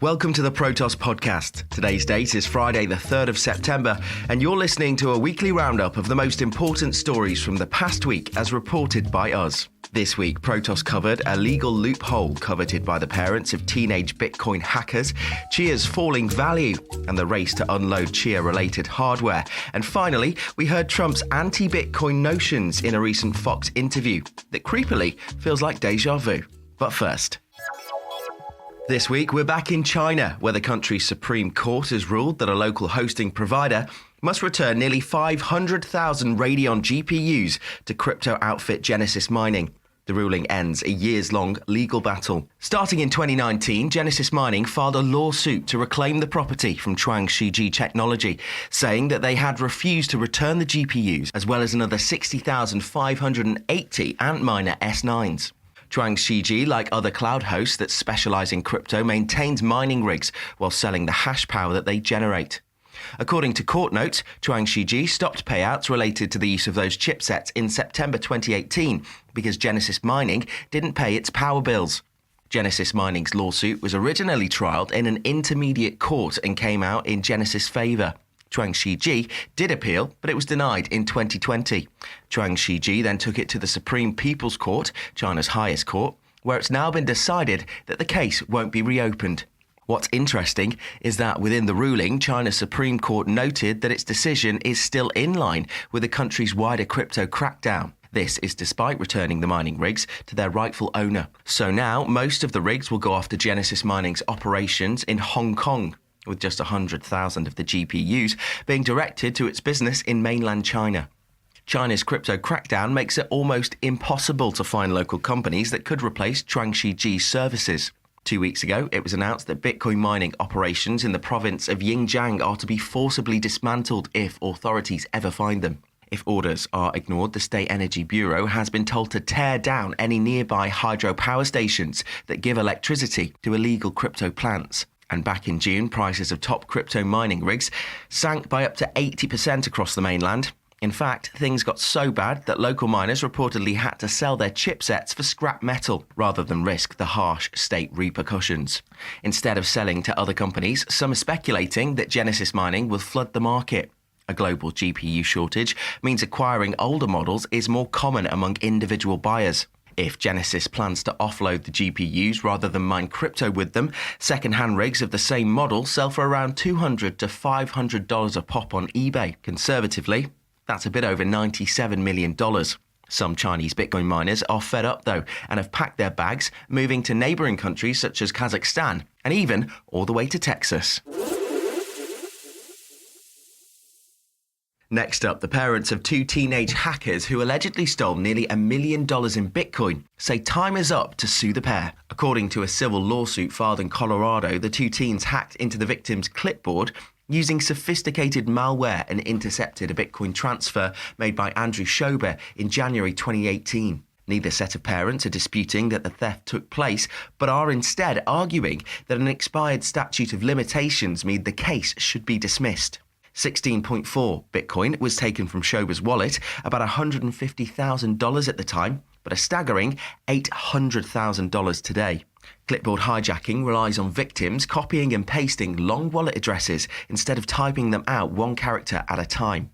Welcome to the Protos podcast. Today's date is Friday, the 3rd of September, and you're listening to a weekly roundup of the most important stories from the past week as reported by us. This week, Protos covered a legal loophole coveted by the parents of teenage Bitcoin hackers, Chia's falling value, and the race to unload Chia-related hardware. And finally, we heard Trump's anti-Bitcoin notions in a recent Fox interview that creepily feels like déjà vu. But first, this week, we're back in China, where the country's Supreme Court has ruled that a local hosting provider must return nearly 500,000 Radeon GPUs to crypto outfit Genesis Mining. The ruling ends a years-long legal battle. Starting in 2019, Genesis Mining filed a lawsuit to reclaim the property from Shiji Technology, saying that they had refused to return the GPUs, as well as another 60,580 Antminer S9s. Shiji, like other cloud hosts that specialize in crypto, maintains mining rigs while selling the hash power that they generate. According to court notes, Shiji stopped payouts related to the use of those chipsets in September 2018 because Genesis Mining didn't pay its power bills. Genesis Mining's lawsuit was originally trialled in an intermediate court and came out in Genesis' favor. Shiji did appeal, but it was denied in 2020. Shiji then took it to the Supreme People's Court, China's highest court, where it's now been decided that the case won't be reopened. What's interesting is that within the ruling, China's Supreme Court noted that its decision is still in line with the country's wider crypto crackdown. This is despite returning the mining rigs to their rightful owner. So now, most of the rigs will go after Genesis Mining's operations in Hong Kong, with just 100,000 of the GPUs being directed to its business in mainland China. China's crypto crackdown makes it almost impossible to find local companies that could replace Shiji's services. 2 weeks ago, it was announced that Bitcoin mining operations in the province of Xinjiang are to be forcibly dismantled if authorities ever find them. If orders are ignored, the State Energy Bureau has been told to tear down any nearby hydropower stations that give electricity to illegal crypto plants. And back in June, prices of top crypto mining rigs sank by up to 80% across the mainland. In fact, things got so bad that local miners reportedly had to sell their chipsets for scrap metal rather than risk the harsh state repercussions. Instead of selling to other companies, some are speculating that Genesis Mining will flood the market. A global GPU shortage means acquiring older models is more common among individual buyers. If Genesis plans to offload the GPUs rather than mine crypto with them, second-hand rigs of the same model sell for around $200 to $500 a pop on eBay. Conservatively, that's a bit over $97 million. Some Chinese Bitcoin miners are fed up, though, and have packed their bags, moving to neighboring countries such as Kazakhstan, and even all the way to Texas. Next up, the parents of two teenage hackers who allegedly stole nearly $1 million in Bitcoin say time is up to sue the pair. According to a civil lawsuit filed in Colorado, the two teens hacked into the victim's clipboard using sophisticated malware and intercepted a Bitcoin transfer made by Andrew Schober in January 2018. Neither set of parents are disputing that the theft took place, but are instead arguing that an expired statute of limitations means the case should be dismissed. 16.4 Bitcoin was taken from Schober's wallet, about $150,000 at the time, but a staggering $800,000 today. Clipboard hijacking relies on victims copying and pasting long wallet addresses instead of typing them out one character at a time.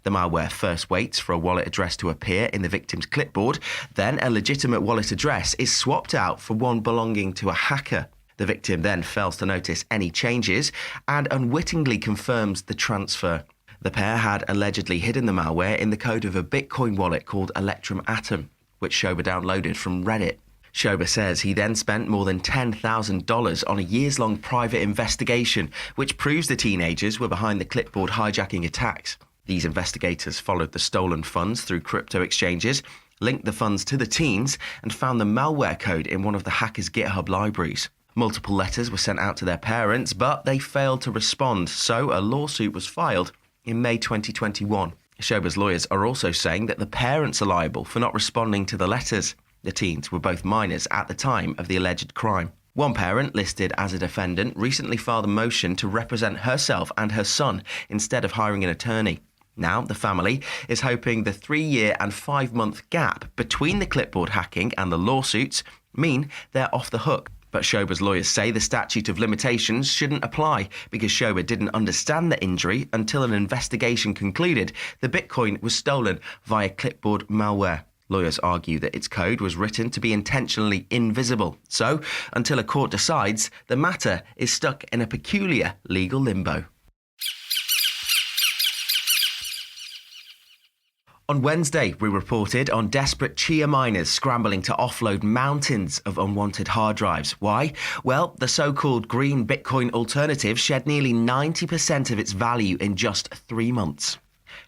The malware first waits for a wallet address to appear in the victim's clipboard, then a legitimate wallet address is swapped out for one belonging to a hacker. The victim then fails to notice any changes and unwittingly confirms the transfer. The pair had allegedly hidden the malware in the code of a Bitcoin wallet called Electrum Atom, which Schober downloaded from Reddit. Schober says he then spent more than $10,000 on a years-long private investigation, which proves the teenagers were behind the clipboard hijacking attacks. These investigators followed the stolen funds through crypto exchanges, linked the funds to the teens, and found the malware code in one of the hackers' GitHub libraries. Multiple letters were sent out to their parents, but they failed to respond, so a lawsuit was filed in May 2021. Schober's lawyers are also saying that the parents are liable for not responding to the letters. The teens were both minors at the time of the alleged crime. One parent, listed as a defendant, recently filed a motion to represent herself and her son instead of hiring an attorney. Now, the family is hoping the 3-year and 5-month gap between the clipboard hacking and the lawsuits mean they're off the hook. But Schober's lawyers say the statute of limitations shouldn't apply because Schober didn't understand the injury until an investigation concluded the Bitcoin was stolen via clipboard malware. Lawyers argue that its code was written to be intentionally invisible. So, until a court decides, the matter is stuck in a peculiar legal limbo. On Wednesday, we reported on desperate Chia miners scrambling to offload mountains of unwanted hard drives. Why? Well, the so-called green Bitcoin alternative shed nearly 90% of its value in just 3 months.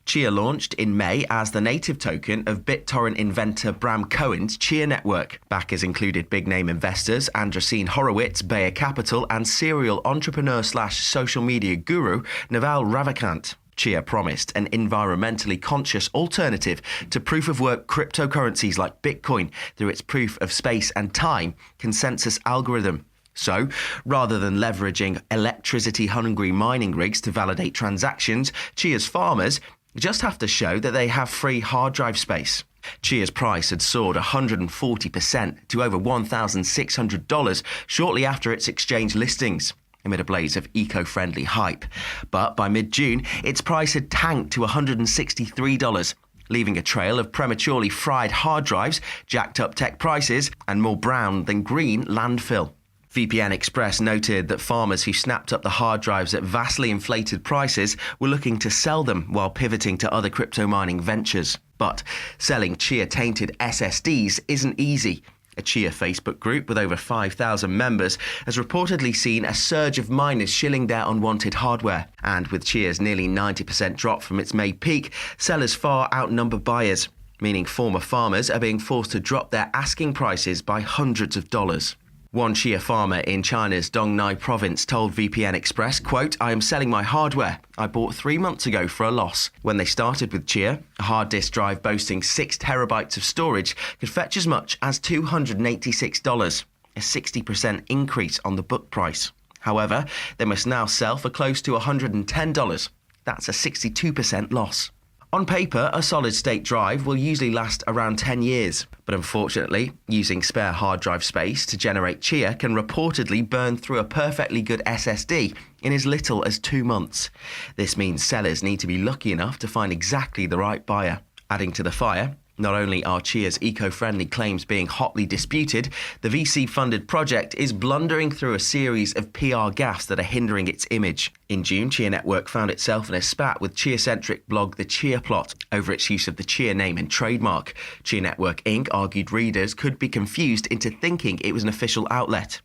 Chia launched in May as the native token of BitTorrent inventor Bram Cohen's Chia network. Backers included big-name investors Andreessen Horowitz, Bayer Capital, and serial entrepreneur/social media guru Naval Ravikant. Chia promised an environmentally conscious alternative to proof-of-work cryptocurrencies like Bitcoin through its proof of space and time consensus algorithm. So, rather than leveraging electricity-hungry mining rigs to validate transactions, Chia's farmers just have to show that they have free hard drive space. Chia's price had soared 140% to over $1,600 shortly after its exchange listings, amid a blaze of eco-friendly hype. But by mid-June, its price had tanked to $163, leaving a trail of prematurely fried hard drives, jacked up tech prices, and more brown than green landfill. VPN Express noted that farmers who snapped up the hard drives at vastly inflated prices were looking to sell them while pivoting to other crypto mining ventures. But selling Chia-tainted SSDs isn't easy. A Chia Facebook group with over 5,000 members has reportedly seen a surge of miners shilling their unwanted hardware. And with Chia's nearly 90% drop from its May peak, sellers far outnumber buyers, meaning former farmers are being forced to drop their asking prices by hundreds of dollars. One Chia farmer in China's Dongnai province told VPN Express, quote, "I am selling my hardware I bought 3 months ago for a loss. When they started with Chia, a hard disk drive boasting 6 terabytes of storage could fetch as much as $286, a 60% increase on the book price. However, they must now sell for close to $110. That's a 62% loss. On paper, a solid-state drive will usually last around 10 years. But unfortunately, using spare hard drive space to generate Chia can reportedly burn through a perfectly good SSD in as little as 2 months. This means sellers need to be lucky enough to find exactly the right buyer. Adding to the fire, not only are Chia's eco-friendly claims being hotly disputed, the VC-funded project is blundering through a series of PR gaffes that are hindering its image. In June, Chia Network found itself in a spat with Chia-centric blog The Chia Plot over its use of the Chia name and trademark. Chia Network Inc. argued readers could be confused into thinking it was an official outlet.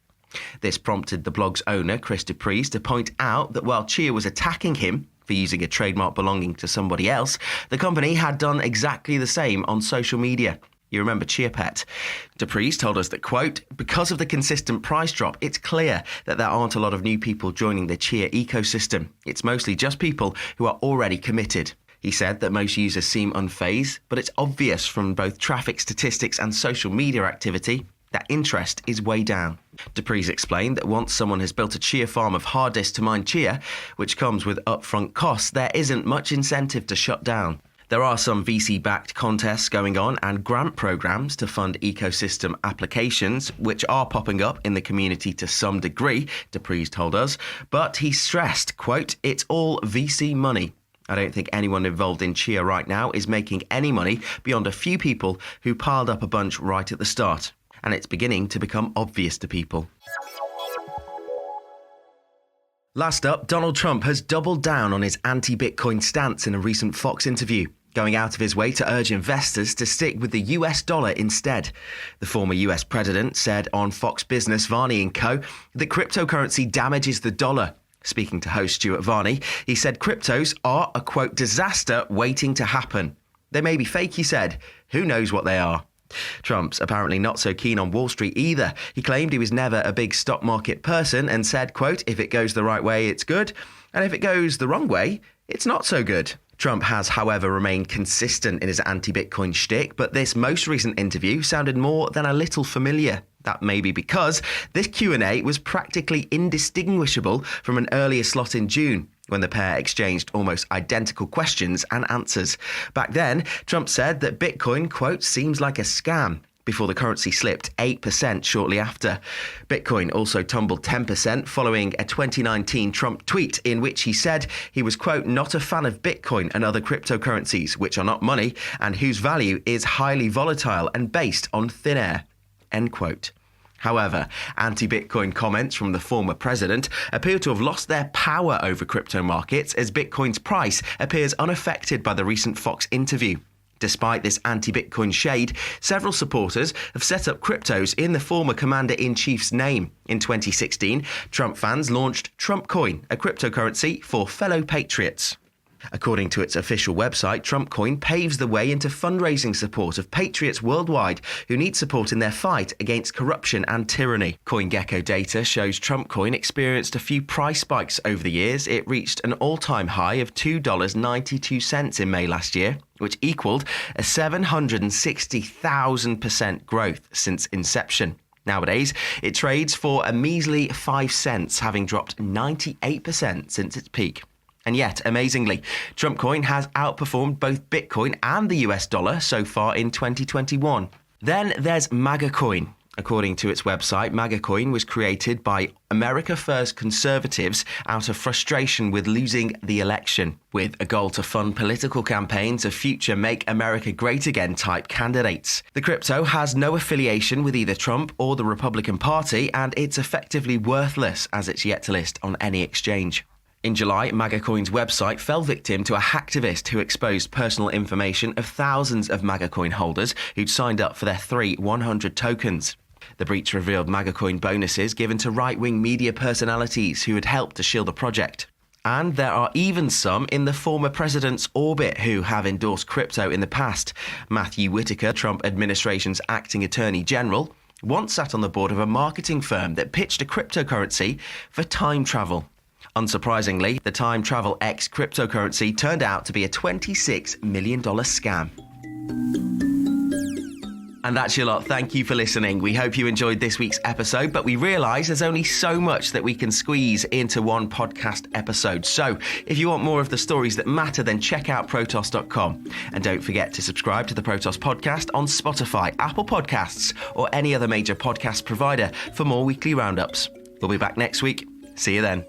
This prompted the blog's owner, Chris DePries, to point out that while Chia was attacking him for using a trademark belonging to somebody else, the company had done exactly the same on social media. You remember ChiaPet. DePries told us that, quote, "Because of the consistent price drop, it's clear that there aren't a lot of new people joining the Chia ecosystem. It's mostly just people who are already committed." He said that most users seem unfazed, but it's obvious from both traffic statistics and social media activity that interest is way down. DePries explained that once someone has built a Chia farm of hard disks to mine Chia, which comes with upfront costs, there isn't much incentive to shut down. There are some VC-backed contests going on and grant programs to fund ecosystem applications, which are popping up in the community to some degree, DePries told us. But he stressed, quote, "It's all VC money. I don't think anyone involved in Chia right now is making any money beyond a few people who piled up a bunch right at the start. And it's beginning to become obvious to people." Last up, Donald Trump has doubled down on his anti-Bitcoin stance in a recent Fox interview, going out of his way to urge investors to stick with the US dollar instead. The former US president said on Fox Business Varney & Co. that cryptocurrency damages the dollar. Speaking to host Stuart Varney, he said cryptos are a, quote, "disaster waiting to happen." They may be fake, he said. Who knows what they are? Trump's apparently not so keen on Wall Street either. He claimed he was never a big stock market person and said, quote, "If it goes the right way, it's good. And if it goes the wrong way, it's not so good." Trump has, however, remained consistent in his anti-Bitcoin shtick, but this most recent interview sounded more than a little familiar. That may be because this Q&A was practically indistinguishable from an earlier slot in June, when the pair exchanged almost identical questions and answers. Back then, Trump said that Bitcoin, quote, "seems like a scam," before the currency slipped 8% shortly after. Bitcoin also tumbled 10% following a 2019 Trump tweet in which he said he was, quote, not a fan of Bitcoin and other cryptocurrencies, which are not money and whose value is highly volatile and based on thin air, end quote. However, anti-Bitcoin comments from the former president appear to have lost their power over crypto markets as Bitcoin's price appears unaffected by the recent Fox interview. Despite this anti-Bitcoin shade, several supporters have set up cryptos in the former commander-in-chief's name. In 2016, Trump fans launched Trump Coin, a cryptocurrency for fellow patriots. According to its official website, Trump Coin paves the way into fundraising support of patriots worldwide who need support in their fight against corruption and tyranny. CoinGecko data shows Trump Coin experienced a few price spikes over the years. It reached an all-time high of $2.92 in May last year, which equaled a 760,000% growth since inception. Nowadays, it trades for a measly 5 cents, having dropped 98% since its peak. And yet, amazingly, Trump Coin has outperformed both Bitcoin and the US dollar so far in 2021. Then there's MAGA Coin. According to its website, MAGA Coin was created by America First conservatives out of frustration with losing the election, with a goal to fund political campaigns of future Make America Great Again type candidates. The crypto has no affiliation with either Trump or the Republican Party, and it's effectively worthless as it's yet to list on any exchange. In July, MAGA Coin's website fell victim to a hacktivist who exposed personal information of thousands of MAGA Coin holders who'd signed up for their 100 tokens. The breach revealed MAGA Coin bonuses given to right-wing media personalities who had helped to shield the project. And there are even some in the former president's orbit who have endorsed crypto in the past. Matthew Whitaker, Trump administration's acting attorney general, once sat on the board of a marketing firm that pitched a cryptocurrency for time travel. Unsurprisingly, the time travel X cryptocurrency turned out to be a $26 million scam. And that's your lot. Thank you for listening. We hope you enjoyed this week's episode, but we realise there's only so much that we can squeeze into one podcast episode. So if you want more of the stories that matter, then check out Protos.com. And don't forget to subscribe to the Protos podcast on Spotify, Apple Podcasts, or any other major podcast provider for more weekly roundups. We'll be back next week. See you then.